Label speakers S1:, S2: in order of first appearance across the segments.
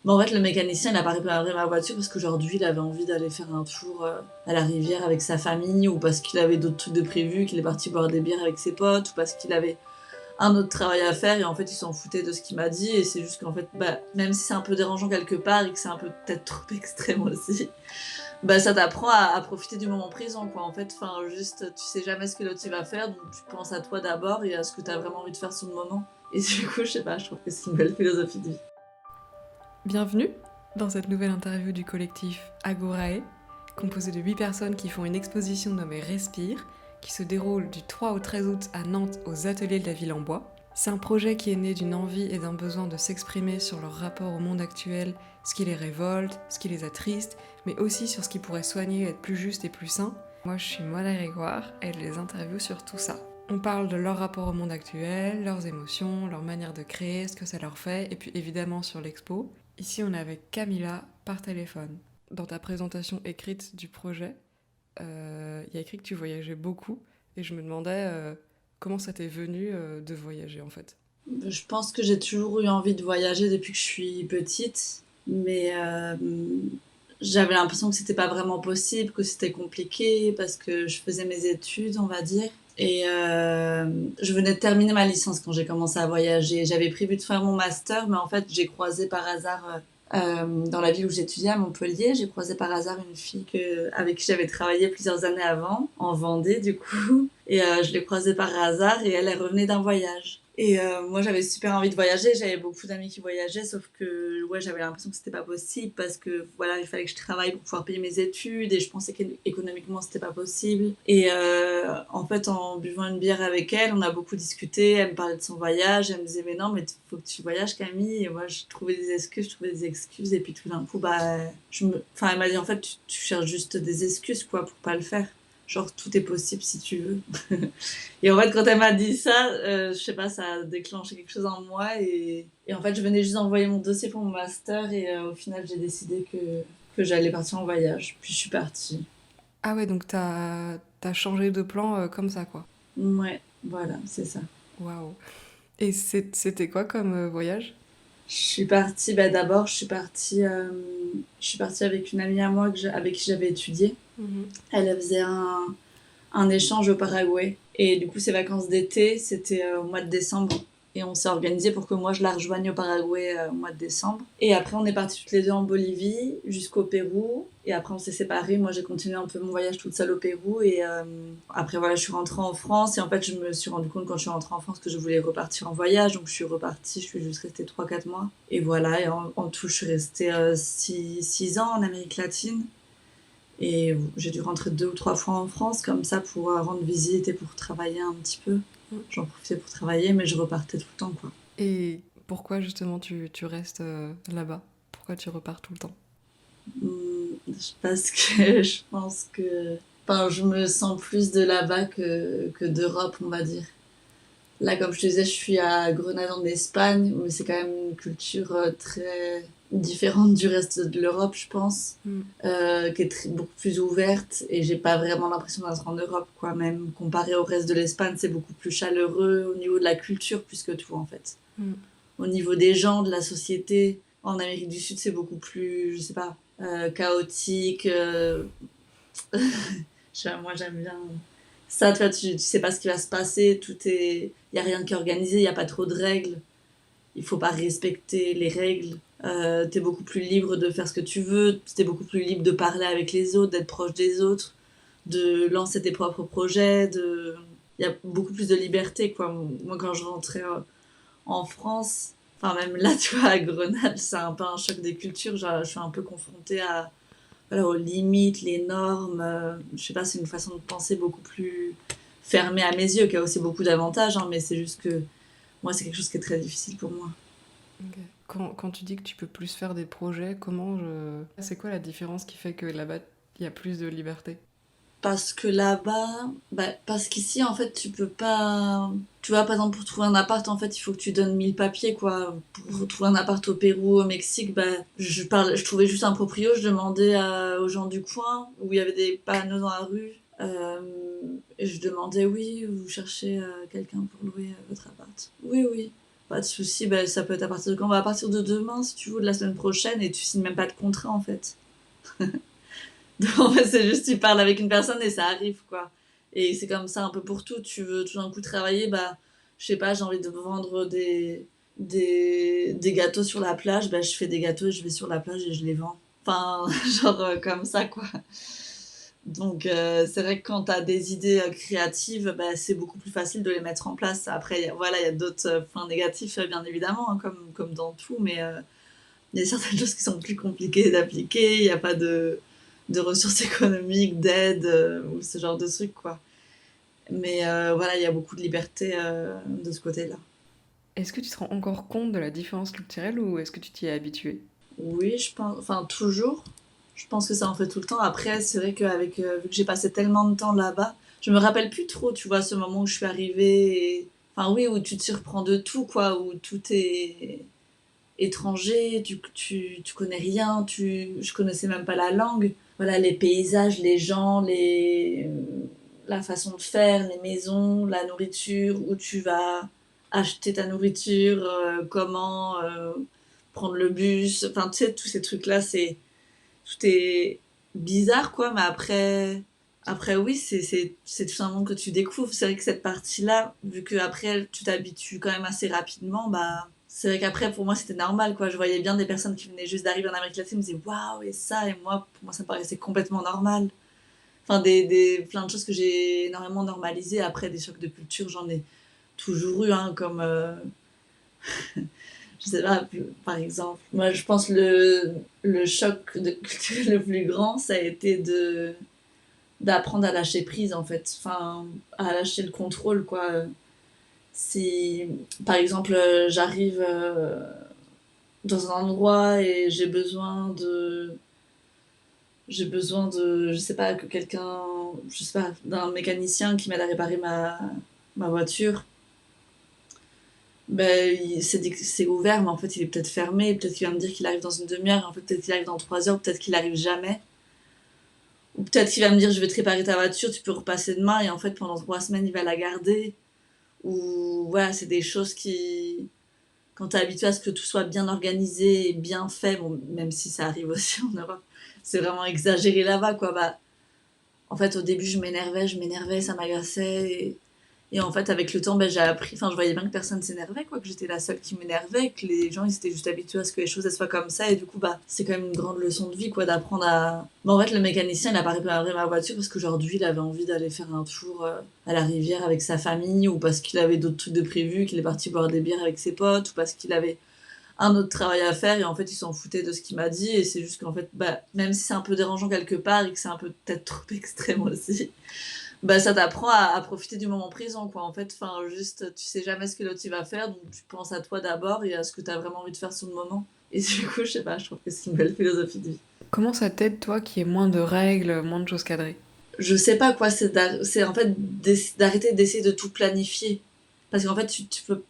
S1: En fait, le mécanicien, il a pas réparé ma voiture parce qu'aujourd'hui, il avait envie d'aller faire un tour à la rivière avec sa famille ou parce qu'il avait d'autres trucs de prévu, qu'il est parti boire des bières avec ses potes ou parce qu'il avait un autre travail à faire et en fait, il s'en foutait de ce qu'il m'a dit et c'est juste qu'en fait, même si c'est un peu dérangeant quelque part et que c'est un peu peut-être trop extrême aussi, ça t'apprend à profiter du moment présent, quoi. En fait, juste, tu sais jamais ce que l'autre il va faire, donc tu penses à toi d'abord et à ce que t'as vraiment envie de faire sur le moment. Et du coup, je sais pas, je trouve que c'est une belle philosophie de vie.
S2: Bienvenue dans cette nouvelle interview du collectif Agorae, composé de 8 personnes qui font une exposition nommée Respire, qui se déroule du 3 au 13 août à Nantes aux ateliers de la Ville en Bois. C'est un projet qui est né d'une envie et d'un besoin de s'exprimer sur leur rapport au monde actuel, ce qui les révolte, ce qui les attriste, mais aussi sur ce qui pourrait soigner et être plus juste et plus sain. Moi je suis Moana Grégoire et je les interview sur tout ça. On parle de leur rapport au monde actuel, leurs émotions, leur manière de créer, ce que ça leur fait, et puis évidemment sur l'expo. Ici, on est avec Camilla par téléphone. Dans ta présentation écrite du projet, il y a écrit que tu voyageais beaucoup et je me demandais comment ça t'est venu de voyager en fait.
S1: Je pense que j'ai toujours eu envie de voyager depuis que je suis petite, mais j'avais l'impression que c'était pas vraiment possible, que c'était compliqué parce que je faisais mes études, on va dire. Et je venais de terminer ma licence quand j'ai commencé à voyager. J'avais prévu de faire mon master, mais en fait, j'ai croisé par hasard, dans la ville où j'étudiais à Montpellier, j'ai croisé par hasard une fille avec qui j'avais travaillé plusieurs années avant, en Vendée du coup. Et je l'ai croisée par hasard et elle revenait d'un voyage. Et moi, j'avais super envie de voyager. J'avais beaucoup d'amis qui voyageaient, sauf que ouais, j'avais l'impression que c'était pas possible parce que voilà, il fallait que je travaille pour pouvoir payer mes études et je pensais qu'économiquement c'était pas possible. Et en fait, en buvant une bière avec elle, on a beaucoup discuté. Elle me parlait de son voyage. Elle me disait mais non, mais faut que tu voyages, Camille. Et moi, je trouvais des excuses, je trouvais des excuses. Et puis tout d'un coup, elle m'a dit en fait, tu cherches juste des excuses quoi pour pas le faire. Genre tout est possible si tu veux. Et en fait, quand elle m'a dit ça, je sais pas, ça a déclenché quelque chose en moi. Et en fait, je venais juste d'envoyer mon dossier pour mon master. Et au final, j'ai décidé que j'allais partir en voyage. Puis je suis partie.
S2: Ah ouais, donc t'as changé de plan comme ça quoi.
S1: Ouais, voilà, c'est ça.
S2: Waouh. Et c'était quoi comme voyage?
S1: Je suis partie, d'abord, je suis partie avec une amie à moi avec qui j'avais étudié.
S2: Mhm.
S1: Elle faisait un échange au Paraguay. Et du coup, ses vacances d'été, c'était au mois de décembre. Et on s'est organisé pour que moi je la rejoigne au Paraguay au mois de décembre. Et après, on est partis toutes les deux en Bolivie jusqu'au Pérou. Et après, on s'est séparés. Moi, j'ai continué un peu mon voyage toute seule au Pérou. Et après, voilà, je suis rentrée en France. Et en fait, je me suis rendu compte quand je suis rentrée en France que je voulais repartir en voyage. Donc, je suis repartie. Je suis juste restée 3 4 mois. Et voilà, et en tout, je suis restée 6 ans en Amérique latine. Et j'ai dû rentrer 2 ou 3 fois en France comme ça pour rendre visite et pour travailler un petit peu. J'en profitais pour travailler, mais je repartais tout le temps, quoi.
S2: Et pourquoi justement tu restes là-bas? Pourquoi tu repars tout le temps?
S1: Parce que je pense que... Enfin, je me sens plus de là-bas que d'Europe, on va dire. Là, comme je te disais, je suis à Grenade en Espagne, mais c'est quand même une culture très différente du reste de l'Europe, je pense,
S2: Mm.
S1: qui est beaucoup plus ouverte. Et j'ai pas vraiment l'impression d'être en Europe, quoi. Même comparé au reste de l'Espagne, c'est beaucoup plus chaleureux au niveau de la culture, plus que tout, en fait.
S2: Mm.
S1: Au niveau des gens, de la société, en Amérique du Sud, c'est beaucoup plus, je sais pas, chaotique. Moi, j'aime bien ça, tu sais pas ce qui va se passer, il y a rien qui est organisé, il y a pas trop de règles, il faut pas respecter les règles. T'es beaucoup plus libre de faire ce que tu veux, t'es beaucoup plus libre de parler avec les autres, d'être proche des autres, de lancer tes propres projets, il y a beaucoup plus de liberté, quoi. Moi, quand je rentrais en France, enfin même là, tu vois, à Grenade, c'est un peu un choc des cultures, je suis un peu confrontée à voilà, aux limites, les normes. Je sais pas, c'est une façon de penser beaucoup plus fermée à mes yeux, qui a aussi beaucoup d'avantages, hein, mais c'est juste que moi, c'est quelque chose qui est très difficile pour moi.
S2: Ok. Quand tu dis que tu peux plus faire des projets, comment je... C'est quoi la différence qui fait que là-bas, il y a plus de liberté?
S1: Parce que là-bas, parce qu'ici, en fait, tu peux pas. Tu vois, par exemple, pour trouver un appart, en fait, il faut que tu donnes 1000 papiers, quoi. Pour
S2: Mm.
S1: trouver un appart au Pérou, au Mexique, je trouvais juste un proprio, je demandais aux gens du coin, où il y avait des panneaux dans la rue. euh, et je demandais, oui, vous cherchez quelqu'un pour louer votre appart. Oui, oui. pas de souci, bah, ça peut être à partir de quand? Bah, à partir de demain, si tu veux, de la semaine prochaine, et tu signes même pas de contrat, en fait. Donc, en fait, c'est juste, tu parles avec une personne et ça arrive, quoi. Et c'est comme ça un peu pour tout. Tu veux tout d'un coup travailler, bah, je sais pas, j'ai envie de vendre des gâteaux sur la plage, bah, je fais des gâteaux et je vais sur la plage et je les vends. Enfin, genre comme ça, quoi. Donc, c'est vrai que quand tu as des idées créatives, bah, c'est beaucoup plus facile de les mettre en place. Après, voilà, il y a d'autres points négatifs, bien évidemment, hein, comme dans tout, mais il y a certaines choses qui sont plus compliquées d'appliquer. Il n'y a pas de ressources économiques, d'aide ou ce genre de trucs, quoi. Mais voilà, il y a beaucoup de liberté de ce côté-là.
S2: Est-ce que tu te rends encore compte de la différence culturelle ou est-ce que tu t'y es habitué?
S1: Oui, je pense, enfin toujours. Je pense que ça en fait tout le temps. Après, c'est vrai qu'avec, vu que j'ai passé tellement de temps là-bas, je me rappelle plus trop, tu vois, ce moment où je suis arrivée. Enfin oui, où tu te surprends de tout, quoi, où tout est étranger, tu connais rien, je connaissais même pas la langue. Voilà, les paysages, les gens, la façon de faire, les maisons, la nourriture, où tu vas acheter ta nourriture, comment prendre le bus, enfin tu sais, tous ces trucs-là, tout est bizarre, quoi, mais après oui, c'est tout simplement que tu découvres. C'est vrai que cette partie-là, vu que après tu t'habitues quand même assez rapidement, bah c'est vrai qu'après pour moi c'était normal, quoi. Je voyais bien des personnes qui venaient juste d'arriver en Amérique latine, me disaient waouh et ça, et moi pour moi ça me paraissait complètement normal. Enfin plein de choses que j'ai énormément normalisées. Après des chocs de culture, j'en ai toujours eu, hein, comme je sais pas, par exemple. Moi, je pense le choc de culture le plus grand, ça a été d'apprendre à lâcher prise, en fait. Enfin, à lâcher le contrôle, quoi. Si, par exemple, j'arrive dans un endroit et je sais pas, que quelqu'un, je sais pas, d'un mécanicien qui m'aide à réparer ma voiture, ben, il s'est dit que c'est ouvert, mais en fait, il est peut-être fermé. Peut-être qu'il va me dire qu'il arrive dans une demi-heure, en fait, peut-être qu'il arrive dans 3 heures, peut-être qu'il arrive jamais. Ou peut-être qu'il va me dire, je vais te réparer ta voiture, tu peux repasser demain, et en fait, pendant 3 semaines, il va la garder. Ou voilà, c'est des choses qui, quand t'es habitué à ce que tout soit bien organisé et bien fait, bon, même si ça arrive aussi en Europe, c'est vraiment exagéré là-bas, quoi. Bah, en fait, au début, je m'énervais, ça m'agaçait. Et en fait, avec le temps, ben, j'ai appris. Enfin, je voyais bien que personne s'énervait, quoi, que j'étais la seule qui m'énervait, que les gens, ils étaient juste habitués à ce que les choses elles soient comme ça. Et du coup, bah, c'est quand même une grande leçon de vie, quoi, d'apprendre à. Bon, en fait, le mécanicien, il a pas réparé ma voiture parce qu'aujourd'hui, il avait envie d'aller faire un tour à la rivière avec sa famille, ou parce qu'il avait d'autres trucs de prévu, qu'il est parti boire des bières avec ses potes, ou parce qu'il avait un autre travail à faire. Et en fait, il s'en foutait de ce qu'il m'a dit. Et c'est juste qu'en fait, bah, même si c'est un peu dérangeant quelque part et que c'est un peu peut-être trop extrême aussi, bah ça t'apprend à profiter du moment présent, quoi. En fait, enfin, juste, tu sais jamais ce que l'autre il va faire, donc tu penses à toi d'abord et à ce que t'as vraiment envie de faire sur le moment. Et du coup, je sais pas, je trouve que c'est une belle philosophie de vie.
S2: Comment ça t'aide, toi, qui est moins de règles, moins de choses cadrées?
S1: Je sais pas quoi, c'est en fait d'arrêter d'essayer de tout planifier. Parce qu'en fait,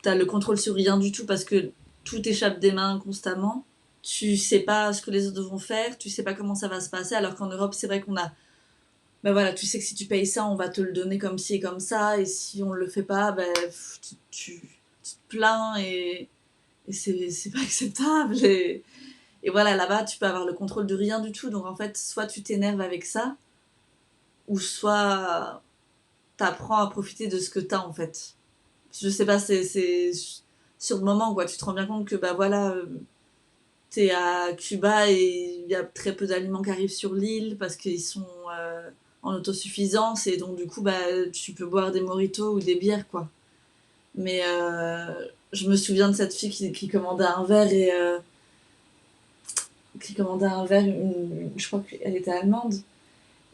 S1: t'as le contrôle sur rien du tout parce que tout échappe des mains constamment. Tu sais pas ce que les autres vont faire, tu sais pas comment ça va se passer, alors qu'en Europe, c'est vrai qu'on a. Ben voilà, tu sais que si tu payes ça, on va te le donner comme ci et comme ça, et si on le fait pas, ben, tu te plains et c'est pas acceptable. Et voilà, là-bas, tu peux avoir le contrôle de rien du tout. Donc en fait, soit tu t'énerves avec ça, ou soit t'apprends à profiter de ce que t'as, en fait. Je sais pas, c'est sur le moment, quoi. Tu te rends bien compte que, bah voilà, t'es à Cuba et il y a très peu d'aliments qui arrivent sur l'île parce qu'ils sont en autosuffisance, et donc du coup, bah, tu peux boire des mojitos ou des bières, quoi. Mais je me souviens de cette fille qui commandait un verre et qui commandait un verre, je crois qu'elle était allemande.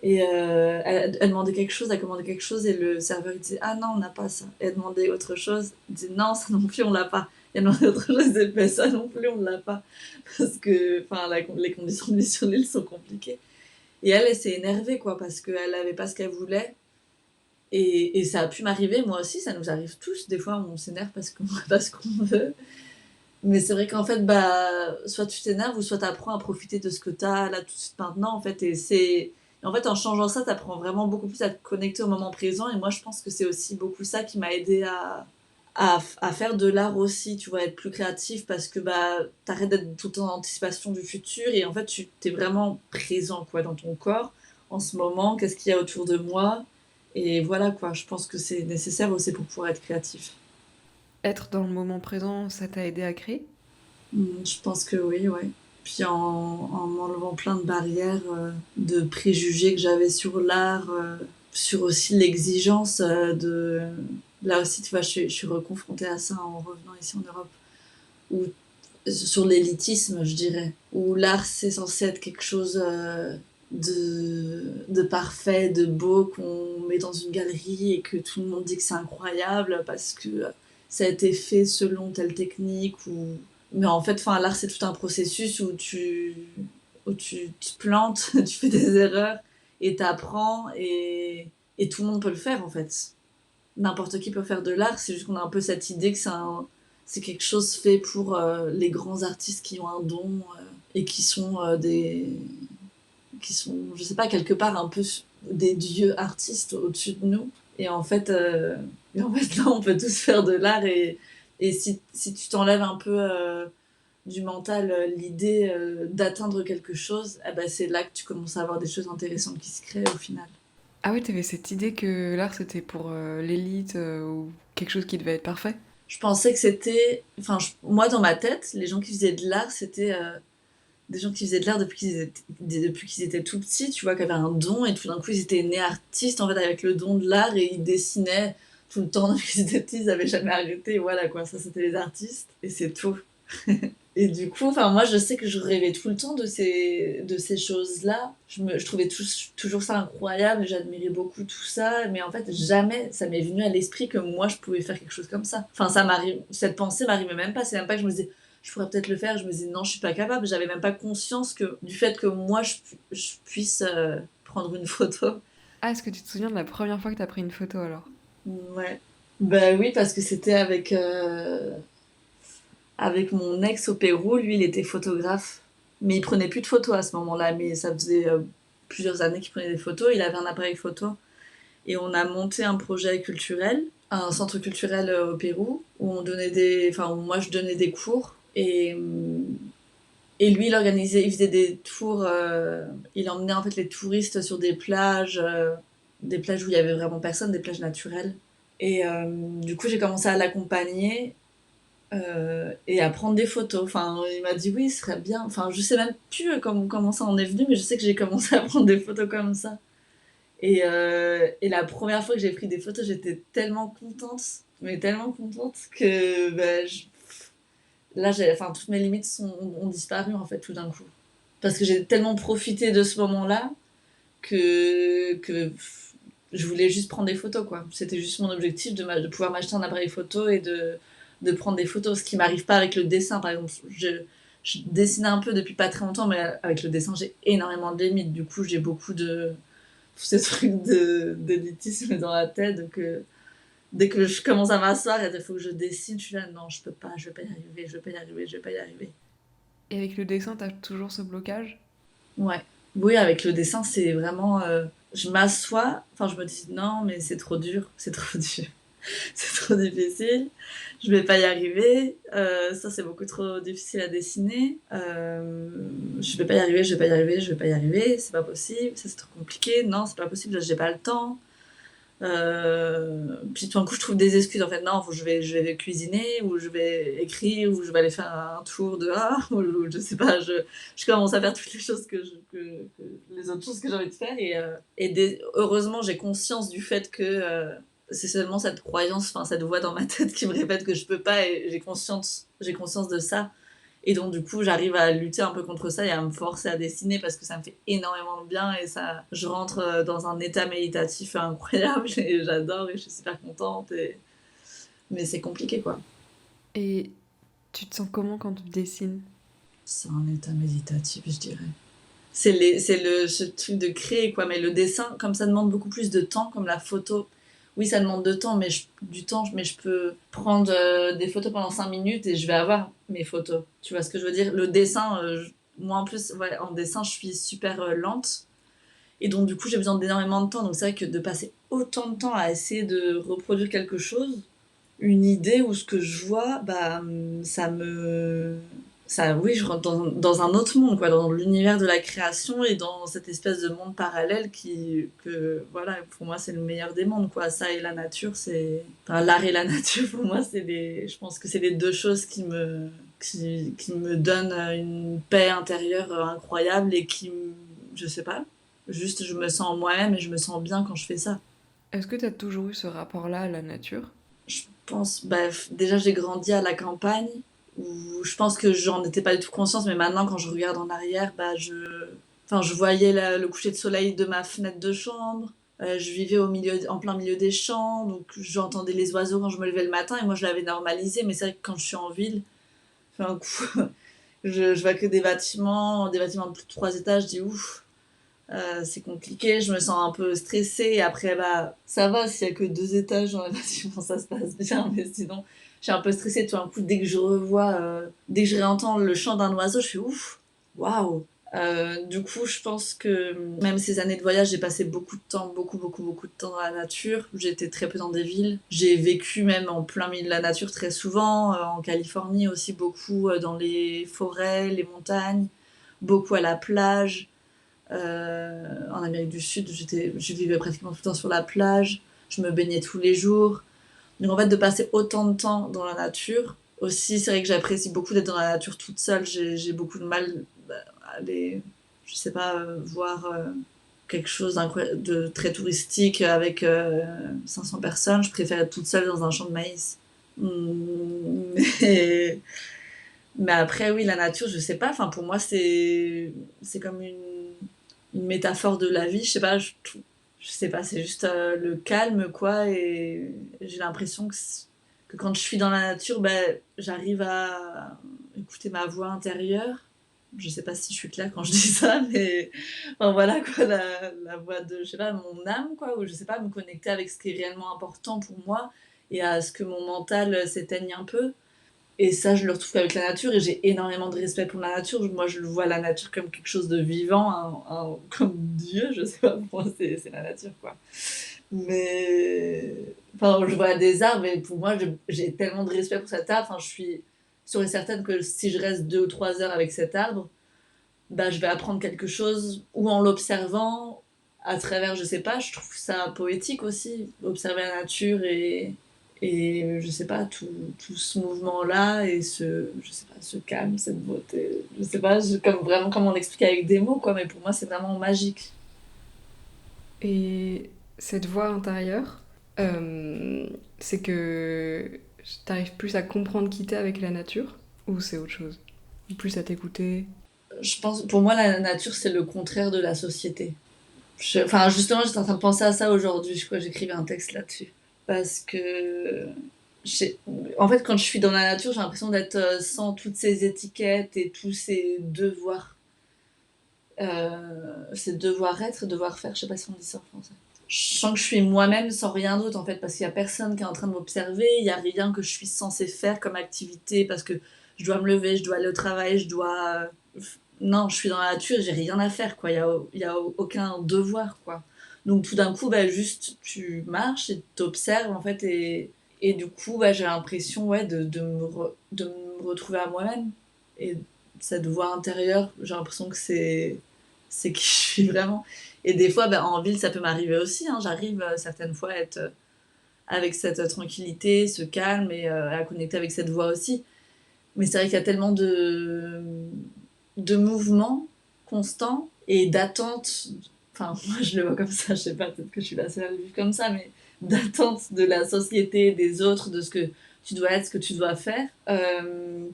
S1: Et elle demandait quelque chose, elle commandait quelque chose, et le serveur il disait ah non, on n'a pas ça. Et elle demandait autre chose, il disait non, ça non plus on l'a pas. Et elle demandait autre chose, il disait ben, ça non plus on l'a pas. Parce que enfin, les conditions de vie sur l'île sont compliquées. Et elle s'est énervée, quoi, parce qu'elle n'avait pas ce qu'elle voulait. Et ça a pu m'arriver, moi aussi, ça nous arrive tous. Des fois on s'énerve parce qu'on n'a pas ce qu'on veut. Mais c'est vrai qu'en fait, bah, soit tu t'énerves ou soit tu apprends à profiter de ce que tu as là tout de suite maintenant, en fait. Et en fait, en changeant ça, tu apprends vraiment beaucoup plus à te connecter au moment présent. Et moi, je pense que c'est aussi beaucoup ça qui m'a aidé à faire de l'art aussi, tu vois, être plus créatif parce que bah, t'arrêtes d'être tout le temps en anticipation du futur et en fait, tu t'es vraiment présent quoi, dans ton corps en ce moment, qu'est-ce qu'il y a autour de moi. Et voilà quoi, je pense que c'est nécessaire aussi pour pouvoir être créatif.
S2: Être dans le moment présent, ça t'a aidé à créer?
S1: Je pense que oui, ouais. Puis en m'enlevant plein de barrières, de préjugés que j'avais sur l'art, sur aussi l'exigence de... Là aussi, tu vois, je suis reconfrontée à ça en revenant ici en Europe. Où sur l'élitisme, je dirais, où l'art c'est censé être quelque chose de parfait, de beau qu'on met dans une galerie et que tout le monde dit que c'est incroyable parce que ça a été fait selon telle technique ou mais en fait enfin l'art c'est tout un processus où tu te plantes, tu fais des erreurs et t'apprends et tout le monde peut le faire en fait. N'importe qui peut faire de l'art, c'est juste qu'on a un peu cette idée que c'est quelque chose fait pour les grands artistes qui ont un don et qui sont qui sont, je sais pas, quelque part un peu des dieux artistes au-dessus de nous. Et en fait là, on peut tous faire de l'art et si tu t'enlèves un peu du mental l'idée d'atteindre quelque chose, eh ben, c'est là que tu commences à avoir des choses intéressantes qui se créent au final.
S2: Ah ouais, t'avais cette idée que l'art c'était pour l'élite ou quelque chose qui devait être parfait?
S1: Je pensais que c'était. Enfin, moi, dans ma tête, les gens qui faisaient de l'art, c'était des gens qui faisaient de l'art depuis qu'ils étaient tout petits, tu vois, qui avaient un don, et tout d'un coup, ils étaient nés artistes, en fait, avec le don de l'art, et ils dessinaient tout le temps depuis qu'ils étaient petits, ils n'avaient jamais arrêté, et voilà, quoi, ça, c'était les artistes, et c'est tout. Et du coup, enfin, moi, je sais que je rêvais tout le temps de ces choses-là. Je trouvais toujours ça incroyable, j'admirais beaucoup tout ça, mais en fait, jamais ça m'est venu à l'esprit que moi, je pouvais faire quelque chose comme ça. Enfin, cette pensée m'arrivait même pas. C'est même pas que je me disais, je pourrais peut-être le faire. Je me disais, non, je suis pas capable. J'avais même pas conscience du fait que moi, je puisse prendre une photo.
S2: Ah, est-ce que tu te souviens de la première fois que t'as pris une photo alors?
S1: Ouais. Bah oui, parce que c'était avec mon ex au Pérou, lui, il était photographe. Mais il prenait plus de photos à ce moment-là. Mais ça faisait plusieurs années qu'il prenait des photos. Il avait un appareil photo. Et on a monté un projet culturel, un centre culturel au Pérou, où où moi je donnais des cours. Et lui, il organisait, il faisait des tours. Il emmenait en fait les touristes sur des plages où il y avait vraiment personne, des plages naturelles. Et du coup, j'ai commencé à l'accompagner et à prendre des photos. Enfin, il m'a dit oui, ce serait bien. Enfin, je sais même plus comment ça en est venu, mais je sais que j'ai commencé à prendre des photos comme ça. Et la première fois que j'ai pris des photos, j'étais tellement contente, mais tellement contente que bah, là, enfin, toutes mes limites ont disparu en fait tout d'un coup. Parce que j'ai tellement profité de ce moment-là que je voulais juste prendre des photos, quoi. C'était juste mon objectif de pouvoir m'acheter un appareil photo et de prendre des photos. Ce qui m'arrive pas avec le dessin, par exemple. Je dessine un peu depuis pas très longtemps, mais avec le dessin, j'ai énormément de limites. Du coup, j'ai beaucoup de ce truc d'élitisme dans la tête. Donc, dès que je commence à m'asseoir et il faut que je dessine, je suis là, non, je peux pas, je vais pas y arriver, je vais pas y arriver, je vais pas y arriver.
S2: Et avec le dessin, t'as toujours ce blocage?
S1: Ouais. Oui, avec le dessin, c'est vraiment. Je m'assois, enfin, je me dis non, mais c'est trop dur, c'est trop dur, c'est trop difficile, je vais pas y arriver, ça c'est beaucoup trop difficile à dessiner, je vais pas y arriver, je vais pas y arriver, je vais pas y arriver, c'est pas possible, ça c'est trop compliqué, non, c'est pas possible, j'ai pas le temps. Puis tout d'un coup, je trouve des excuses. En fait, non, je vais cuisiner, ou je vais écrire, ou je vais aller faire un tour dehors, ou je sais pas, je commence à faire toutes les choses que les autres choses que j'ai envie de faire. Heureusement, j'ai conscience du fait que c'est seulement cette croyance, enfin, cette voix dans ma tête qui me répète que je peux pas, et j'ai conscience de ça. Et donc, du coup, j'arrive à lutter un peu contre ça et à me forcer à dessiner parce que ça me fait énormément de bien et ça, je rentre dans un état méditatif incroyable et j'adore et je suis super contente. Mais c'est compliqué, quoi.
S2: Et tu te sens comment quand tu dessines?
S1: C'est un état méditatif, je dirais. Ce truc de créer, quoi. Mais le dessin, comme ça demande beaucoup plus de temps, comme la photo. Oui, ça demande de temps, du temps, mais je peux prendre des photos pendant 5 minutes et je vais avoir mes photos. Tu vois ce que je veux dire? Le dessin, moi en plus, ouais, en dessin, je suis super lente. Et donc, du coup, j'ai besoin d'énormément de temps. Donc, c'est vrai que de passer autant de temps à essayer de reproduire quelque chose, une idée ou ce que je vois, oui, je rentre dans un autre monde, quoi, dans l'univers de la création et dans cette espèce de monde parallèle voilà, pour moi, c'est le meilleur des mondes, quoi. Ça et la nature, enfin, l'art et la nature, pour moi, je pense que c'est les deux choses qui me donnent une paix intérieure incroyable et je sais pas, juste, je me sens moi-même et je me sens bien quand je fais ça.
S2: Est-ce que t'as toujours eu ce rapport-là à la nature?
S1: Je pense, déjà j'ai grandi à la campagne, où je pense que j'en étais pas du tout consciente, mais maintenant quand je regarde en arrière, enfin, je voyais le coucher de soleil de ma fenêtre de chambre, je vivais en plein milieu des champs, donc j'entendais les oiseaux quand je me levais le matin, et moi je l'avais normalisé, mais c'est vrai que quand je suis en ville, enfin, un coup, je vois que des bâtiments de plus de 3 étages, je dis ouf, c'est compliqué, je me sens un peu stressée. Et après, ça va, s'il y a que 2 étages dans le bâtiment, ça se passe bien. Mais sinon, je suis un peu stressée. Tout d'un coup, dès que je réentends le chant d'un oiseau, je fais ouf, waouh. Du coup, je pense que même ces années de voyage, j'ai passé beaucoup de temps, beaucoup, beaucoup, beaucoup de temps dans la nature. J'étais très peu dans des villes. J'ai vécu même en plein milieu de la nature très souvent, en Californie aussi beaucoup, dans les forêts, les montagnes, beaucoup à la plage. En Amérique du Sud, je vivais pratiquement tout le temps sur la plage, je me baignais tous les jours. Donc en fait, de passer autant de temps dans la nature, aussi, c'est vrai que j'apprécie beaucoup d'être dans la nature toute seule. J'ai beaucoup de mal à aller, je sais pas, voir quelque chose de très touristique avec 500 personnes. Je préfère être toute seule dans un champ de maïs. Mais, mais après, oui, la nature, je sais pas. Enfin, pour moi, c'est comme une métaphore de la vie. Je sais pas, c'est juste le calme, quoi. Et j'ai l'impression que quand je suis dans la nature, j'arrive à écouter ma voix intérieure. Je sais pas si je suis claire quand je dis ça, mais enfin, voilà, quoi, la voix de, je sais pas, mon âme, quoi, ou je sais pas, me connecter avec ce qui est réellement important pour moi et à ce que mon mental s'éteigne un peu. Et ça, je le retrouve avec la nature et j'ai énormément de respect pour la nature. Moi, je le vois la nature comme quelque chose de vivant, comme Dieu, je sais pas, pour moi, c'est la nature, quoi. Mais. Enfin, je vois des arbres et pour moi, j'ai tellement de respect pour cet arbre. Enfin, je suis sûre et certaine que si je reste 2 ou 3 heures avec cet arbre, je vais apprendre quelque chose ou en l'observant à travers, je sais pas, je trouve ça poétique aussi, observer la nature et je sais pas, tout ce mouvement-là et je sais pas, ce calme, cette beauté, je sais pas, comme vraiment comment l'expliquer avec des mots, quoi, mais pour moi, c'est vraiment magique.
S2: Et cette voix intérieure, euh, c'est que t'arrives plus à comprendre qui t'es avec la nature, ou c'est autre chose? Ou plus à t'écouter?
S1: Je pense, pour moi, la nature, c'est le contraire de la société. Enfin, justement, j'étais en train de penser à ça aujourd'hui, je crois que j'écrivais un texte là-dessus. Parce que, j'ai- en fait, quand je suis dans la nature, j'ai l'impression d'être sans toutes ces étiquettes et tous ces devoirs. Ces devoirs être, devoir faire, je sais pas si on dit ça en français. Je sens que je suis moi-même sans rien d'autre en fait, parce qu'il y a personne qui est en train de m'observer, il y a rien que je suis censée faire comme activité, parce que je dois me lever, je dois aller au travail, non, je suis dans la nature, j'ai rien à faire, quoi. Il y a aucun devoir, quoi. Donc tout d'un coup, juste tu marches et t'observes, en fait, et du coup, j'ai l'impression, ouais, de me retrouver à moi-même. Et cette voix intérieure, j'ai l'impression que c'est qui je suis vraiment. Et des fois, en ville, ça peut m'arriver aussi, hein. J'arrive certaines fois à être avec cette tranquillité, ce calme et à connecter avec cette voix aussi. Mais c'est vrai qu'il y a tellement de mouvements constants et d'attentes. Enfin, moi je le vois comme ça, je sais pas, peut-être que je suis la seule à le vivre comme ça, mais d'attentes de la société, des autres, de ce que tu dois être, ce que tu dois faire,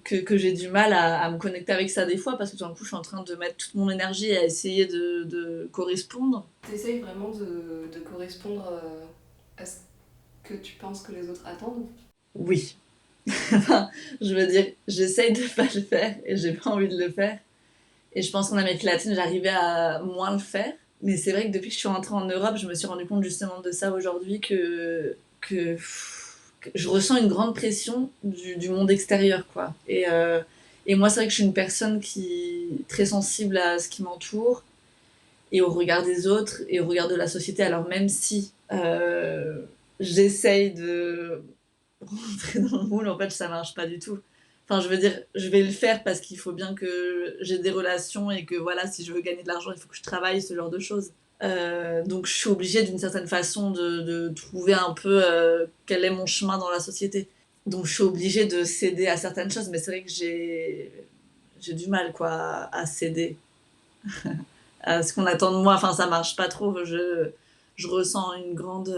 S1: que j'ai du mal à me connecter avec ça des fois parce que tout d'un coup je suis en train de mettre toute mon énergie à essayer de correspondre.
S2: T'essayes vraiment de correspondre à ce que tu penses que les autres attendent?
S1: Oui. Enfin, je veux dire, j'essaye de pas le faire et j'ai pas envie de le faire. Et je pense qu'en Amérique latine, j'arrivais à moins le faire. Mais c'est vrai que depuis que je suis rentrée en Europe, je me suis rendu compte justement de ça aujourd'hui, que je ressens une grande pression du monde extérieur, quoi. Et moi, c'est vrai que je suis une personne qui est très sensible à ce qui m'entoure et au regard des autres et au regard de la société. Alors même si j'essaye rentrer dans le moule, en fait, ça marche pas du tout. Enfin, je veux dire, je vais le faire parce qu'il faut bien que j'ai des relations et que voilà, si je veux gagner de l'argent, il faut que je travaille, ce genre de choses. Donc je suis obligée d'une certaine façon de trouver un peu quel est mon chemin dans la société. Donc je suis obligée de céder à certaines choses, mais c'est vrai que j'ai du mal quoi à céder à ce qu'on attend de moi. Enfin, ça marche pas trop. Je ressens une grande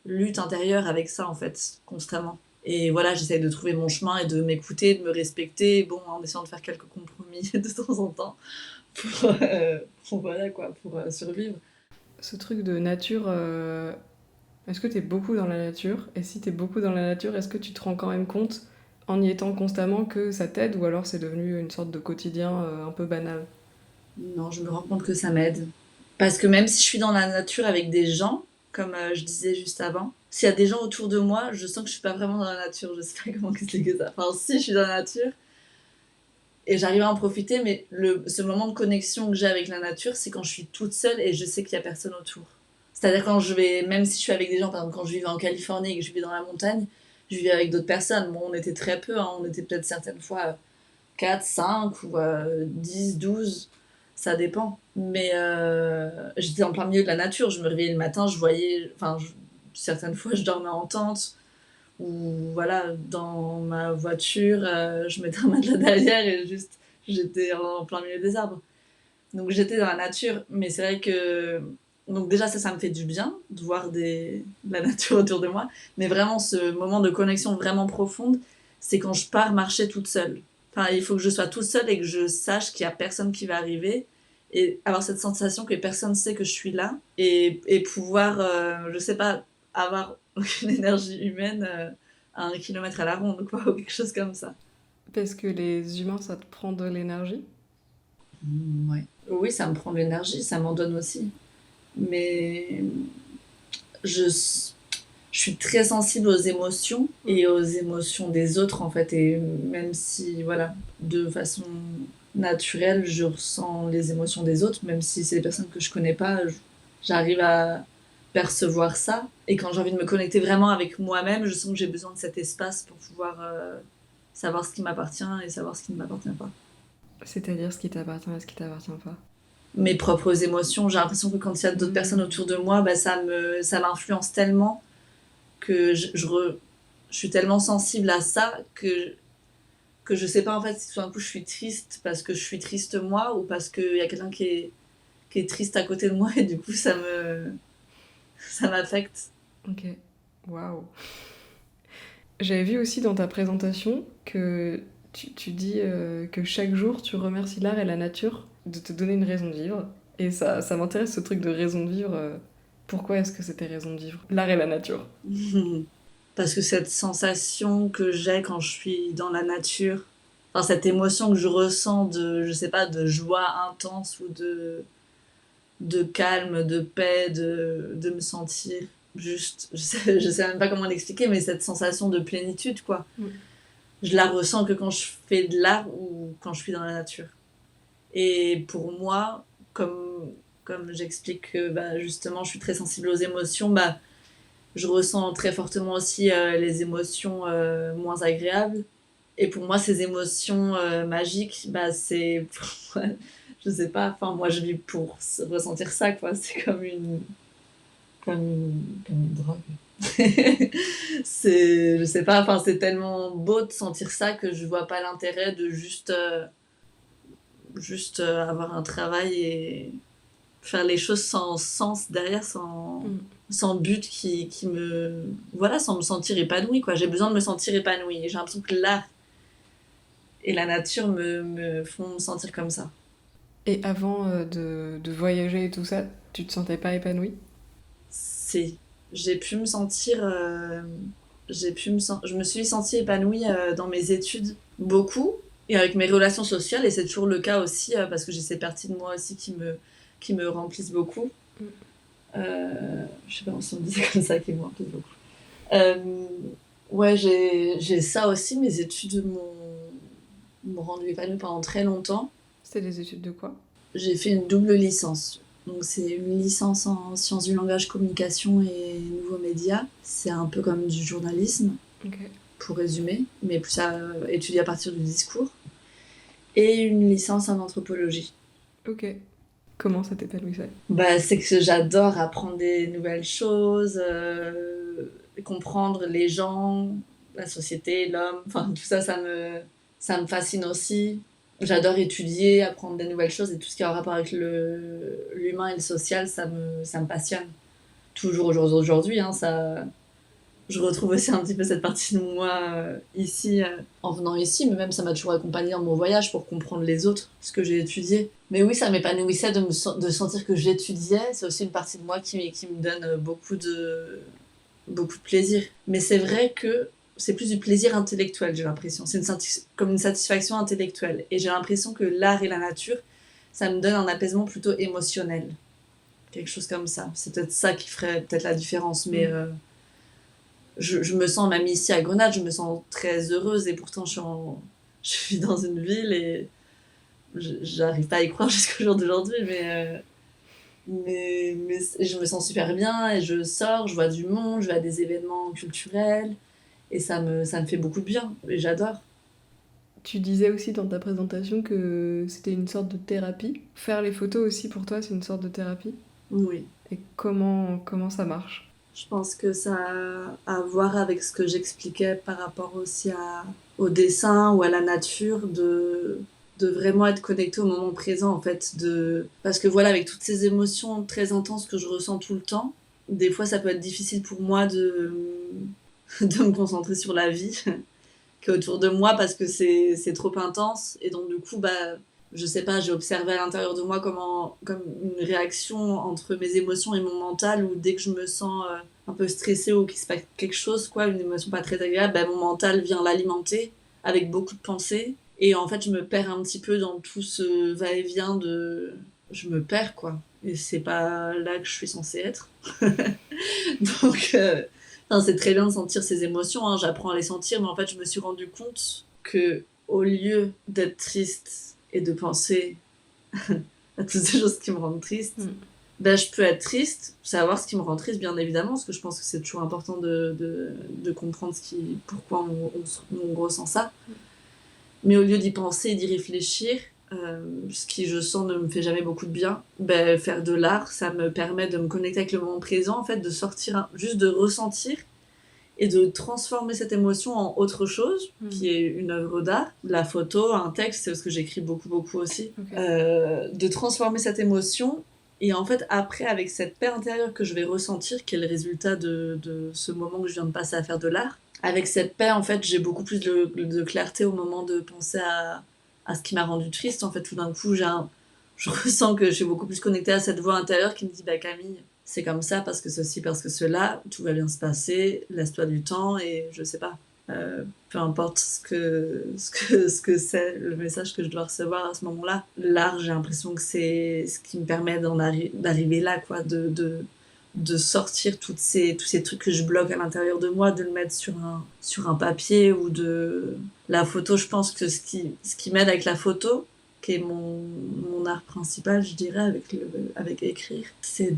S1: lutte intérieure avec ça en fait, constamment. Et voilà, j'essaie de trouver mon chemin et de m'écouter, de me respecter, bon, en essayant de faire quelques compromis de temps en temps pour voilà quoi, pour survivre.
S2: Ce truc de nature, est-ce que t'es beaucoup dans la nature? Et si t'es beaucoup dans la nature, est-ce que tu te rends quand même compte, en y étant constamment, que ça t'aide ou alors c'est devenu une sorte de quotidien un peu banal?
S1: Non, je me rends compte que ça m'aide. Parce que même si je suis dans la nature avec des gens, comme je disais juste avant, s'il y a des gens autour de moi, je sens que je suis pas vraiment dans la nature. Je sais pas comment expliquer ça. Enfin, si, je suis dans la nature et j'arrive à en profiter, mais ce moment de connexion que j'ai avec la nature, c'est quand je suis toute seule et je sais qu'il y a personne autour. C'est-à-dire quand je vais, même si je suis avec des gens, par exemple quand je vivais en Californie et que je vivais dans la montagne, je vivais avec d'autres personnes. Bon, on était très peu, hein, on était peut-être certaines fois 4, 5 ou 10, 12, ça dépend. Mais j'étais en plein milieu de la nature, je me réveillais le matin, je voyais, certaines fois je dormais en tente, ou voilà, dans ma voiture, je mettais un matelas derrière et juste j'étais en plein milieu des arbres. Donc j'étais dans la nature, mais c'est vrai que. Donc déjà, ça me fait du bien de voir de la nature autour de moi. Mais vraiment, ce moment de connexion vraiment profonde, c'est quand je pars marcher toute seule. Enfin, il faut que je sois toute seule et que je sache qu'il y a personne qui va arriver. Et avoir cette sensation que personne ne sait que je suis là. Et pouvoir, je sais pas, avoir aucune énergie humaine à 1 kilomètre à la ronde, quoi, ou quelque chose comme ça.
S2: Parce que les humains, ça te prend de l'énergie?
S1: Ouais. Oui, ça me prend de l'énergie, ça m'en donne aussi. Mais je, je suis très sensible aux émotions et aux émotions des autres en fait. Et même si, voilà, de façon naturelle, je ressens les émotions des autres, même si c'est des personnes que je connais pas, j'arrive à percevoir ça. Et quand j'ai envie de me connecter vraiment avec moi-même, je sens que j'ai besoin de cet espace pour pouvoir savoir ce qui m'appartient et savoir ce qui ne m'appartient pas.
S2: C'est-à-dire ce qui t'appartient et ce qui t'appartient pas.
S1: Mes propres émotions, j'ai l'impression que quand il y a d'autres personnes autour de moi, bah, ça m'influence tellement que je suis tellement sensible à ça que je sais pas en fait si tout d'un coup je suis triste parce que je suis triste moi ou parce qu'il y a quelqu'un qui est triste à côté de moi et du coup ça m'affecte.
S2: Ok. Waouh. J'avais vu aussi dans ta présentation que tu dis que chaque jour tu remercies l'art et la nature de te donner une raison de vivre. Et ça m'intéresse ce truc de raison de vivre. Pourquoi est-ce que c'était raison de vivre? L'art et la nature.
S1: Parce que cette sensation que j'ai quand je suis dans la nature, enfin cette émotion que je ressens de, je sais pas, de joie intense ou de calme, de paix, de me sentir juste, je sais même pas comment l'expliquer, mais cette sensation de plénitude, quoi.
S2: Mm.
S1: Je la ressens que quand je fais de l'art ou quand je suis dans la nature. Et pour moi, comme j'explique que bah, justement je suis très sensible aux émotions, bah, je ressens très fortement aussi les émotions moins agréables. Et pour moi, ces émotions magiques, bah, c'est. Je sais pas, enfin, moi je vis pour ressentir ça, quoi. C'est comme une drogue. Je sais pas, enfin, c'est tellement beau de sentir ça que je vois pas l'intérêt de juste avoir un travail et faire les choses sans sens derrière,
S2: Mm.
S1: sans but qui me. Voilà, sans me sentir épanouie, quoi. J'ai besoin de me sentir épanouie. Et j'ai l'impression que l'art et la nature me font me sentir comme ça.
S2: Et avant de voyager et tout ça, tu te sentais pas épanouie?
S1: C'est. J'ai pu me sentir. Je me suis sentie épanouie dans mes études, beaucoup, et avec mes relations sociales, et c'est toujours le cas aussi, parce que j'ai ces parties de moi aussi qui me remplissent beaucoup.
S2: Mm.
S1: Je sais pas si on me disait comme ça, qui me remplissent beaucoup. Euh, ouais, j'ai ça aussi, mes études m'ont rendu épanouie pendant très longtemps.
S2: C'était des études de quoi?
S1: J'ai fait une double licence. Donc c'est une licence en sciences du langage, communication et nouveaux médias. C'est un peu comme du journalisme.
S2: Ok.
S1: pour résumer, mais plus à étudier à partir du discours, et une licence en anthropologie.
S2: Ok. Comment ça t'épanouissait?
S1: Bah, c'est que j'adore apprendre des nouvelles choses, comprendre les gens, la société, l'homme, enfin tout ça, ça me fascine aussi. J'adore étudier, apprendre des nouvelles choses et tout ce qui a un rapport avec l'humain et le social, ça me passionne. Toujours aujourd'hui, hein, ça, je retrouve aussi un petit peu cette partie de moi ici, en venant ici, mais même ça m'a toujours accompagnée dans mon voyage pour comprendre les autres, ce que j'ai étudié. Mais oui, ça m'épanouissait de sentir que j'étudiais. C'est aussi une partie de moi qui me donne beaucoup de plaisir. Mais c'est vrai que c'est plus du plaisir intellectuel, j'ai l'impression. C'est comme une satisfaction intellectuelle. Et j'ai l'impression que l'art et la nature, ça me donne un apaisement plutôt émotionnel. Quelque chose comme ça. C'est peut-être ça qui ferait peut-être la différence, mais... je me sens, même ici à Grenade, je me sens très heureuse et pourtant je suis dans une ville et j'arrive pas à y croire jusqu'au jour d'aujourd'hui, mais je me sens super bien et je sors, je vois du monde, je vais à des événements culturels et ça me fait beaucoup de bien et j'adore.
S2: Tu disais aussi dans ta présentation que c'était une sorte de thérapie. Faire les photos aussi pour toi, c'est une sorte de thérapie.
S1: Oui.
S2: Et comment ça marche?
S1: Je pense que ça a à voir avec ce que j'expliquais par rapport aussi au dessin ou à la nature, de vraiment être connecté au moment présent, en fait. Parce que voilà, avec toutes ces émotions très intenses que je ressens tout le temps, des fois ça peut être difficile pour moi de me concentrer sur la vie qui est autour de moi parce que c'est trop intense. Et donc, du coup, bah, je sais pas, j'ai observé à l'intérieur de moi comme une réaction entre mes émotions et mon mental, où dès que je me sens un peu stressée ou qu'il se passe quelque chose, quoi, une émotion pas très agréable, bah, mon mental vient l'alimenter avec beaucoup de pensées. Et en fait, je me perds un petit peu dans tout ce va-et-vient de. Je me perds, quoi. Et c'est pas là que je suis censée être. Donc, enfin, c'est très bien de sentir ces émotions, hein, j'apprends à les sentir, mais en fait, je me suis rendu compte que au lieu d'être triste et de penser à toutes ces choses qui me rendent triste, ben, je peux être triste, savoir ce qui me rend triste, bien évidemment, parce que je pense que c'est toujours important de comprendre pourquoi on ressent ça. Mais au lieu d'y penser et d'y réfléchir, ce qui, je sens, ne me fait jamais beaucoup de bien, ben, faire de l'art, ça me permet de me connecter avec le moment présent, en fait, de sortir, juste de ressentir et de transformer cette émotion en autre chose, qui est une œuvre d'art, la photo, un texte, c'est ce que j'écris beaucoup aussi, de transformer cette émotion. Et en fait, après, avec cette paix intérieure que je vais ressentir, qui est le résultat de ce moment que je viens de passer à faire de l'art, avec cette paix, en fait, j'ai beaucoup plus de clarté au moment de penser à ce qui m'a rendu triste. En fait, tout d'un coup, je ressens que je suis beaucoup plus connectée à cette voix intérieure qui me dit, bah Camille, c'est comme ça, parce que ceci, parce que cela, tout va bien se passer, laisse-toi du temps, et je sais pas, peu importe ce que c'est, le message que je dois recevoir à ce moment-là. L'art, j'ai l'impression que c'est ce qui me permet d'arriver là, quoi, de sortir tous ces trucs que je bloque à l'intérieur de moi, de le mettre sur un papier ou de... La photo, je pense que ce qui m'aide avec la photo, qui est mon art principal, je dirais, avec écrire, c'est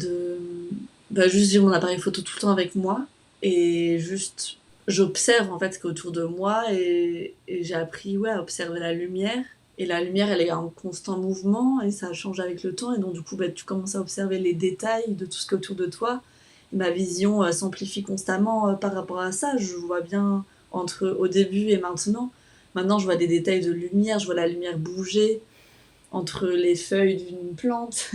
S1: juste j'ai mon appareil photo tout le temps avec moi et juste j'observe en fait ce qui est autour de moi et j'ai appris à observer la lumière. Et la lumière, elle est en constant mouvement et ça change avec le temps. Et donc, du coup, tu commences à observer les détails de tout ce qui est autour de toi. Et ma vision s'amplifie constamment par rapport à ça. Je vois bien au début et maintenant. Maintenant, je vois des détails de lumière. Je vois la lumière bouger entre les feuilles d'une plante,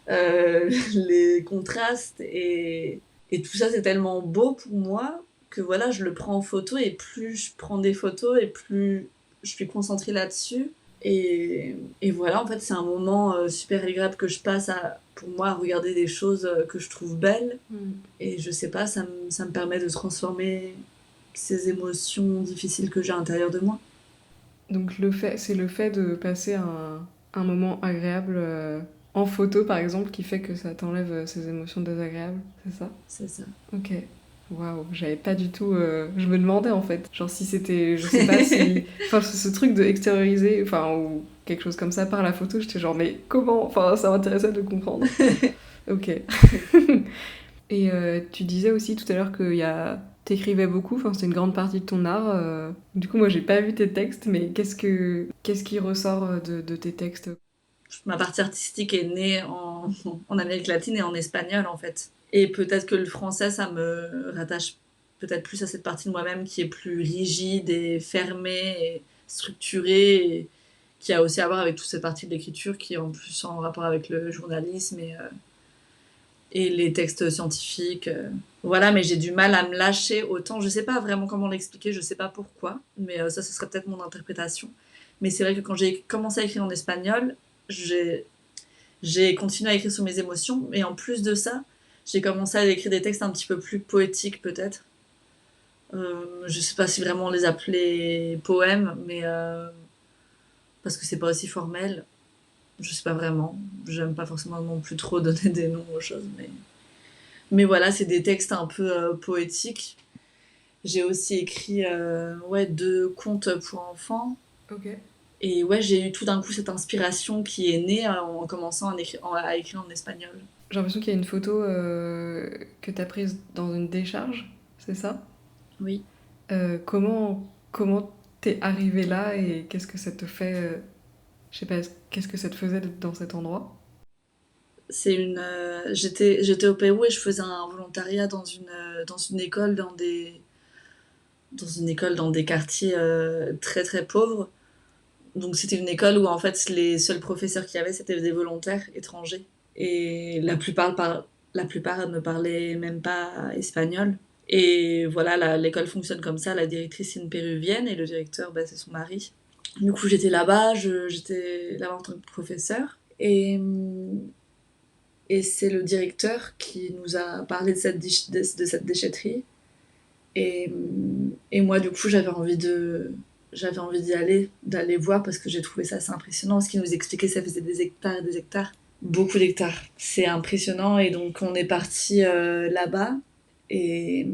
S1: les contrastes. Et tout ça, c'est tellement beau pour moi que voilà, je le prends en photo. Et plus je prends des photos et plus je suis concentrée là-dessus. Et voilà, en fait, c'est un moment super agréable que je passe pour moi à regarder des choses que je trouve belles. Et je sais pas, ça me permet de transformer ces émotions difficiles que j'ai à l'intérieur de moi.
S2: Donc c'est le fait de passer un moment agréable en photo, par exemple, qui fait que ça t'enlève ces émotions désagréables, c'est ça?
S1: C'est ça.
S2: Ok. Waouh, j'avais pas du tout... Je me demandais, en fait, genre si c'était... Je sais pas si... Enfin, ce truc de extérioriser, enfin, ou quelque chose comme ça par la photo, j'étais genre, mais comment? Enfin, ça m'intéressait de comprendre. Ok. Et tu disais aussi tout à l'heure qu'il y a T'écrivais beaucoup, enfin, c'est une grande partie de ton art. Du coup, moi, j'ai pas vu tes textes, mais qu'est-ce qui ressort de tes textes?
S1: Ma partie artistique est née en Amérique latine et en espagnol en fait. Et peut-être que le français, ça me rattache peut-être plus à cette partie de moi-même qui est plus rigide et fermée et structurée, et qui a aussi à voir avec toute cette partie de l'écriture qui est en plus en rapport avec le journalisme et les textes scientifiques. Voilà, mais j'ai du mal à me lâcher autant. Je sais pas vraiment comment l'expliquer, je sais pas pourquoi, mais ça, ce serait peut-être mon interprétation. Mais c'est vrai que quand j'ai commencé à écrire en espagnol, j'ai j'ai continué à écrire sur mes émotions, et en plus de ça, j'ai commencé à écrire des textes un petit peu plus poétiques peut-être. Je sais pas si vraiment les appeler poèmes, mais parce que c'est pas aussi formel. Je sais pas vraiment. J'aime pas forcément non plus trop donner des noms aux choses, mais voilà, c'est des textes un peu poétiques. J'ai aussi écrit ouais, 2 contes pour enfants.
S2: Ok.
S1: Et ouais, j'ai eu tout d'un coup cette inspiration qui est née en commençant à écrire en espagnol.
S2: J'ai l'impression qu'il y a une photo que t'as prise dans une décharge, c'est ça?
S1: Oui.
S2: Comment t'es arrivé là et qu'est-ce que ça te fait, je sais pas, qu'est-ce que ça te faisait d'être dans cet endroit?
S1: J'étais au Pérou et je faisais un volontariat dans une école dans une école dans des quartiers très très pauvres. Donc c'était une école où en fait les seuls professeurs qu'il y avait c'était des volontaires étrangers, et la plupart ne parlaient même pas espagnol. Et voilà, l'école fonctionne comme ça. La directrice c'est une péruvienne et le directeur bah, c'est son mari. Du coup j'étais là-bas, j'étais là-bas en tant que professeur, et c'est le directeur qui nous a parlé de cette déchetterie. Et moi, du coup, j'avais envie d'y aller, d'aller voir parce que j'ai trouvé ça assez impressionnant. Ce qu'il nous expliquait, ça faisait des hectares et des hectares. Beaucoup d'hectares. C'est impressionnant. Et donc, on est parti là-bas. Et,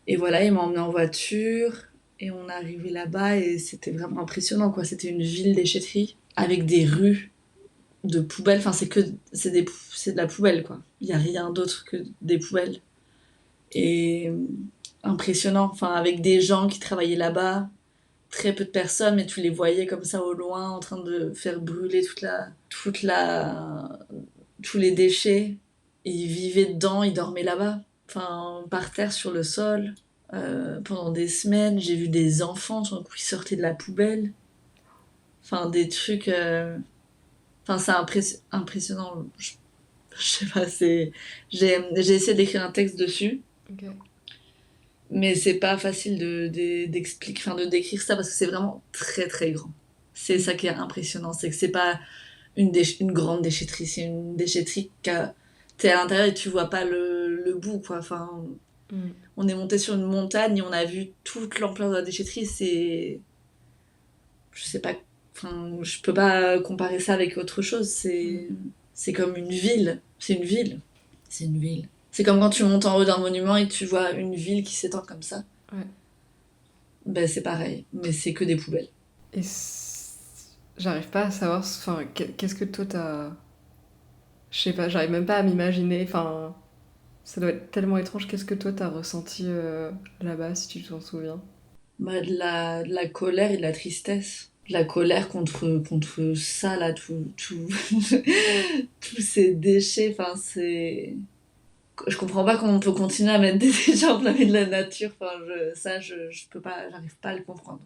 S1: et voilà, il m'a emmené en voiture. Et on est arrivé là-bas et c'était vraiment impressionnant, quoi. C'était une ville déchetterie avec des rues de poubelles. Enfin, c'est de la poubelle, quoi. Il n'y a rien d'autre que des poubelles. Et impressionnant. Enfin, avec des gens qui travaillaient là-bas, très peu de personnes, mais tu les voyais comme ça au loin en train de faire brûler tous les déchets. Et ils vivaient dedans, ils dormaient là-bas. Enfin, par terre sur le sol. Pendant des semaines, j'ai vu des enfants tout d'un coup, qui sortaient de la poubelle. Enfin, des trucs. Enfin, c'est impressionnant. Je sais pas, j'ai essayé d'écrire un texte dessus,
S2: Ok.
S1: mais c'est pas facile d'expliquer, enfin, de décrire ça parce que c'est vraiment très très grand. C'est ça qui est impressionnant, c'est que c'est pas une grande déchetterie, c'est une déchetterie t'es à l'intérieur et tu vois pas le bout, quoi. Enfin,
S2: Mm.
S1: on est monté sur une montagne et on a vu toute l'ampleur de la déchetterie. Je sais pas, enfin, je peux pas comparer ça avec autre chose. C'est comme une ville. C'est une ville. C'est une ville. C'est comme quand tu montes en haut d'un monument et que tu vois une ville qui s'étend comme ça.
S2: Ouais.
S1: Ben c'est pareil, mais c'est que des poubelles.
S2: Et j'arrive pas à savoir, enfin, qu'est-ce que toi t'as. Je sais pas, j'arrive même pas à m'imaginer, enfin, ça doit être tellement étrange. Qu'est-ce que toi t'as ressenti là-bas, si tu t'en souviens?
S1: Bah, de la colère et de la tristesse. De la colère contre ça, là, tous ces déchets. Enfin, je comprends pas comment on peut continuer à mettre des déchets en plein milieu de la nature. Enfin, je peux pas, j'arrive pas à le comprendre.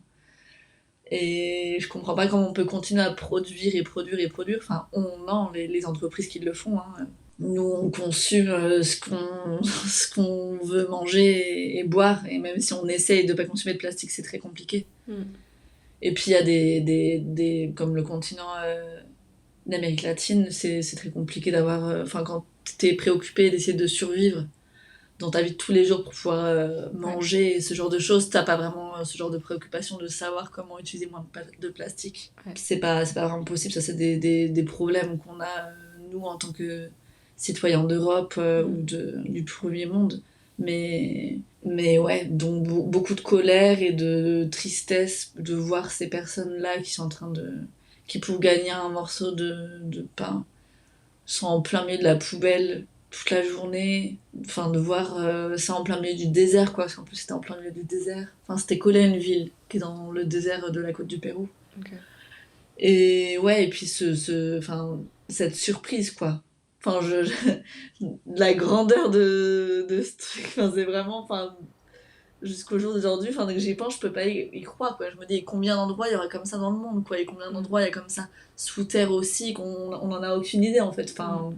S1: Et je comprends pas comment on peut continuer à produire et produire et produire. Enfin, non, les entreprises qui le font, hein. Nous, on consomme ce qu'on veut manger et boire. Et même si on essaye de pas consommer de plastique, c'est très compliqué.
S2: Mm.
S1: Et puis, il y a comme le continent d'Amérique latine, c'est très compliqué d'avoir. Enfin, quand t'es préoccupé d'essayer de survivre dans ta vie de tous les jours pour pouvoir
S2: Ouais.
S1: manger et ce genre de choses, t'as pas vraiment ce genre de préoccupation de savoir comment utiliser moins de plastique.
S2: Ouais.
S1: C'est pas vraiment possible, ça c'est des problèmes qu'on a nous en tant que citoyens d'Europe
S2: Mm.
S1: ou du premier monde. Mais ouais, donc beaucoup de colère et de tristesse de voir ces personnes-là qui sont en train qui pour gagner un morceau de pain sont en plein milieu de la poubelle toute la journée, enfin de voir ça en plein milieu du désert quoi, parce qu'en plus c'était en plein milieu du désert. Enfin c'était collé à une ville qui est dans le désert de la côte du Pérou.
S2: Ok.
S1: Et ouais, et puis enfin, cette surprise quoi. Enfin, la grandeur de ce truc, enfin, c'est vraiment, enfin, jusqu'au jour d'aujourd'hui, enfin, dès que j'y pense, je peux pas y croire, quoi. Je me dis combien d'endroits il y aurait comme ça dans le monde, quoi, et combien
S2: Mm.
S1: d'endroits il y a comme ça sous terre aussi, on en a aucune idée, en fait.
S2: Mm.
S1: Enfin,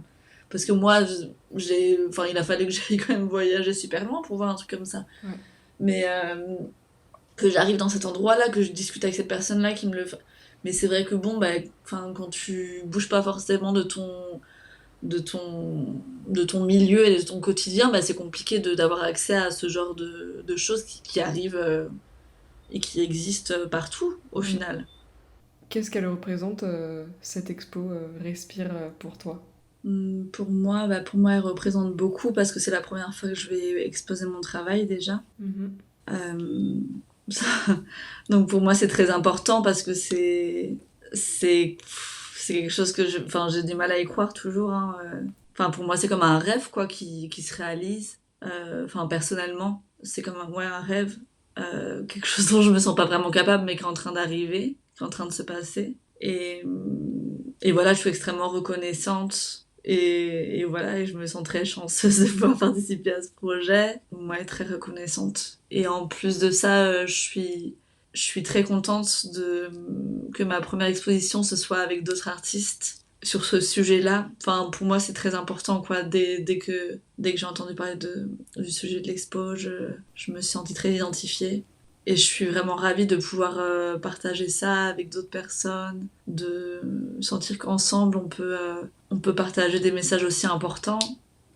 S1: parce que moi, enfin, il a fallu que j'aille quand même voyager super loin pour voir un truc comme ça.
S2: Ouais.
S1: Mais que j'arrive dans cet endroit-là, que je discute avec cette personne-là qui me le fait. Mais c'est vrai que bon, bah, enfin, quand tu bouges pas forcément de ton, de ton milieu et de ton quotidien, bah, c'est compliqué d'avoir accès à ce genre de choses qui arrivent et qui existent partout au
S2: Mm.
S1: final.
S2: Qu'est-ce qu'elle représente, cette expo Respire pour toi?
S1: Pour moi, elle représente beaucoup parce que c'est la première fois que je vais exposer mon travail déjà.
S2: Mhm.
S1: Euh, donc pour moi, c'est très important parce que c'est c'est quelque chose que enfin, j'ai du mal à y croire toujours, hein. Enfin, pour moi, c'est comme un rêve quoi qui se réalise. Enfin, personnellement, c'est comme ouais, un rêve, quelque chose dont je me sens pas vraiment capable, mais qui est en train d'arriver, qui est en train de se passer. Et voilà, je suis extrêmement reconnaissante. Et voilà, et je me sens très chanceuse de pouvoir participer à ce projet. Ouais, très reconnaissante. Et en plus de ça, je suis très contente que ma première exposition ce soit avec d'autres artistes sur ce sujet-là. Enfin, pour moi, c'est très important, quoi. Dès que j'ai entendu parler du sujet de l'expo, je me suis sentie très identifiée. Et je suis vraiment ravie de pouvoir partager ça avec d'autres personnes, de sentir qu'ensemble on peut partager des messages aussi importants.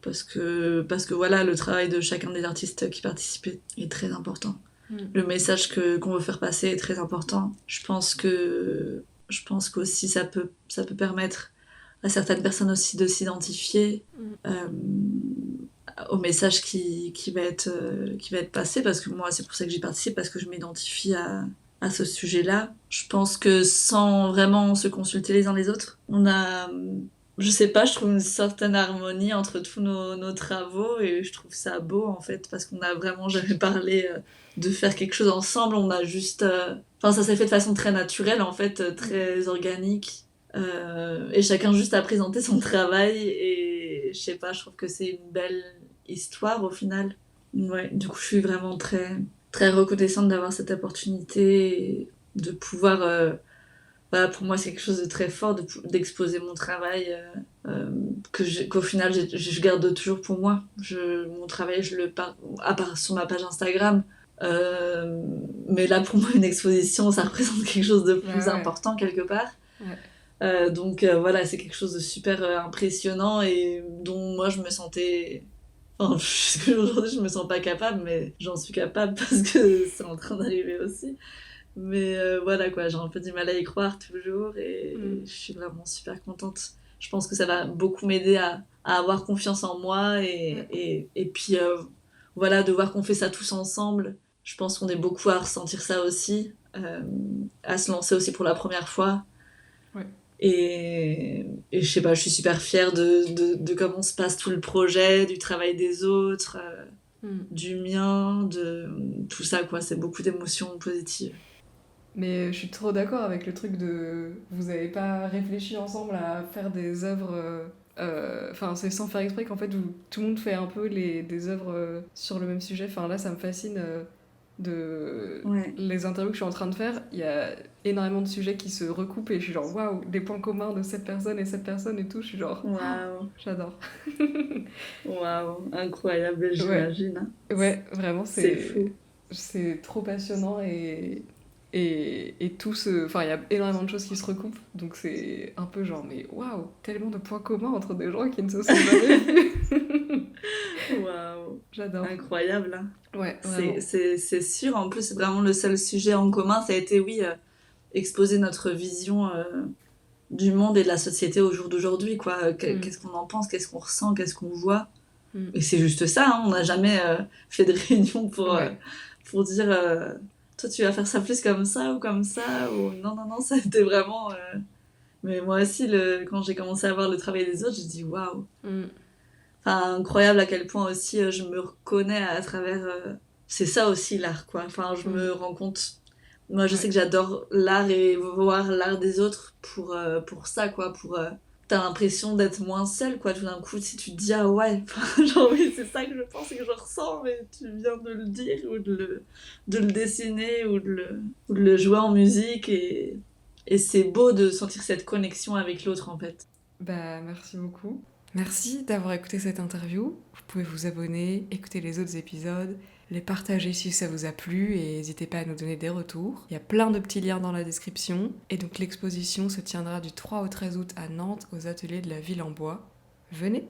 S1: Parce que voilà, le travail de chacun des artistes qui participent est très important.
S2: Mm.
S1: Le message qu'on veut faire passer est très important. Je pense qu'aussi ça peut permettre à certaines personnes aussi de s'identifier
S2: Mm.
S1: au message qui va être passé, parce que moi c'est pour ça que j'y participe, parce que je m'identifie à ce sujet-là. Je pense que sans vraiment se consulter les uns les autres, on a, je sais pas, je trouve une certaine harmonie entre tous nos travaux, et je trouve ça beau en fait, parce qu'on a vraiment jamais parlé de faire quelque chose ensemble, on a juste... Enfin, ça s'est fait de façon très naturelle en fait, très organique. Et chacun juste a présenté son travail, et je sais pas, je trouve que c'est une belle histoire au final. Ouais, du coup, je suis vraiment très reconnaissante d'avoir cette opportunité et de pouvoir. Voilà, pour moi, c'est quelque chose de très fort d'exposer mon travail, qu'au final, je garde toujours pour moi. Mon travail, je le parle à part sur ma page Instagram. Euh, mais là, pour moi, une exposition, ça représente quelque chose de
S2: Ouais,
S1: plus
S2: ouais.
S1: important quelque part.
S2: Ouais.
S1: Donc voilà, c'est quelque chose de super impressionnant et dont moi je me sentais. Enfin, jusqu'aujourd'hui, je me sens pas capable, mais j'en suis capable parce que c'est en train d'arriver aussi. Mais voilà quoi, j'ai un peu du mal à y croire toujours et
S2: Mm.
S1: je suis vraiment super contente. Je pense que ça va beaucoup m'aider à avoir confiance en moi
S2: Ouais.
S1: et puis voilà, de voir qu'on fait ça tous ensemble. Je pense qu'on est beaucoup à ressentir ça aussi, à se lancer aussi pour la première fois.
S2: Ouais.
S1: Et je sais pas, je suis super fière de comment se passe tout le projet, du travail des autres,
S2: Mm.
S1: du mien, de tout ça, quoi. C'est beaucoup d'émotions positives.
S2: Mais je suis trop d'accord avec le truc de... Vous avez pas réfléchi ensemble à faire des œuvres... Enfin, c'est sans faire exprès qu'en fait, tout le monde fait un peu des œuvres sur le même sujet. Enfin, là, ça me fascine de...
S1: Ouais.
S2: Les interviews que je suis en train de faire, il y a énormément de sujets qui se recoupent et je suis genre, waouh, des points communs de cette personne et tout. Je suis genre,
S1: Waouh,
S2: j'adore.
S1: waouh, incroyable,
S2: Ouais,
S1: j'imagine, hein.
S2: ouais, vraiment,
S1: C'est fou.
S2: c'est trop passionnant et tout se... Enfin, il y a énormément de choses qui se recoupent, donc c'est un peu genre, mais waouh, tellement de points communs entre des gens qui ne se sont jamais vus.
S1: Waouh,
S2: J'adore.
S1: incroyable, hein.
S2: Ouais, vraiment.
S1: C'est sûr, en plus, c'est vraiment le seul sujet en commun, ça a été, oui, exposer notre vision du monde et de la société au jour d'aujourd'hui, quoi.
S2: Mm,
S1: Qu'est-ce qu'on en pense, qu'est-ce qu'on ressent, qu'est-ce qu'on voit.
S2: mm.
S1: Et c'est juste ça, hein. On n'a jamais fait de réunion
S2: Ouais.
S1: pour dire toi tu vas faire ça plus comme ça ou comme ça, ou non, non, non, ça a été vraiment. Mais moi aussi, quand j'ai commencé à voir le travail des autres, j'ai dit waouh.
S2: Mm.
S1: Enfin, incroyable à quel point aussi je me reconnais à travers. C'est ça aussi l'art, quoi. Enfin, je
S2: Mm.
S1: me rends compte. Moi, je sais
S2: Ouais.
S1: que j'adore l'art et voir l'art des autres pour ça, quoi. T'as l'impression d'être moins seule, quoi. Tout d'un coup, si tu te dis, ah ouais, enfin, genre, oui, c'est ça que je pense et que je ressens, mais tu viens de le dire ou de le dessiner ou de le jouer en musique et c'est beau de sentir cette connexion avec l'autre, en fait.
S2: Bah, merci beaucoup. Merci d'avoir écouté cette interview. Vous pouvez vous abonner, écouter les autres épisodes, les partager si ça vous a plu et n'hésitez pas à nous donner des retours. Il y a plein de petits liens dans la description. Et donc l'exposition se tiendra du 3 au 13 août à Nantes aux ateliers de la Ville en Bois. Venez!